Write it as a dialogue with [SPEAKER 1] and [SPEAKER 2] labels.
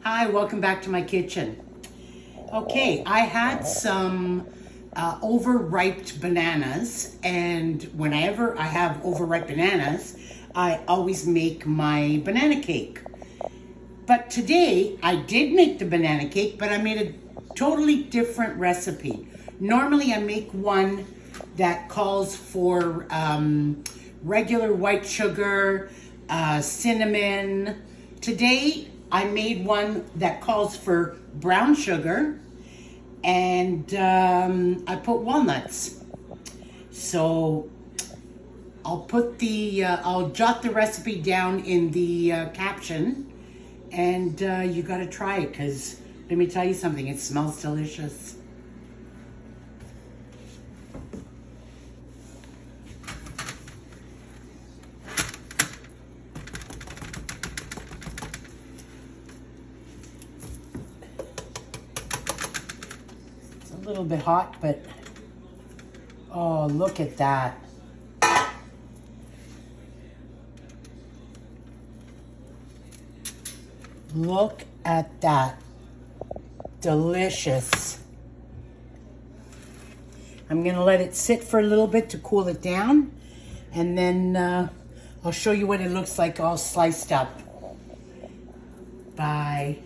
[SPEAKER 1] Hi, welcome back to my kitchen. Okay, I had some overripe bananas, and whenever I have overripe bananas, I always make my banana cake. But today, I did make the banana cake, but I made a totally different recipe. Normally, I make one that calls for regular white sugar, cinnamon. Today, I made one that calls for brown sugar, and I put walnuts. So I'll put I'll jot the recipe down in the caption, and you gotta try it, because let me tell you something, it smells delicious. A little bit hot, but oh, look at that. Look at that. Delicious. I'm gonna let it sit for a little bit to cool it down, and then I'll show you what it looks like all sliced up. Bye.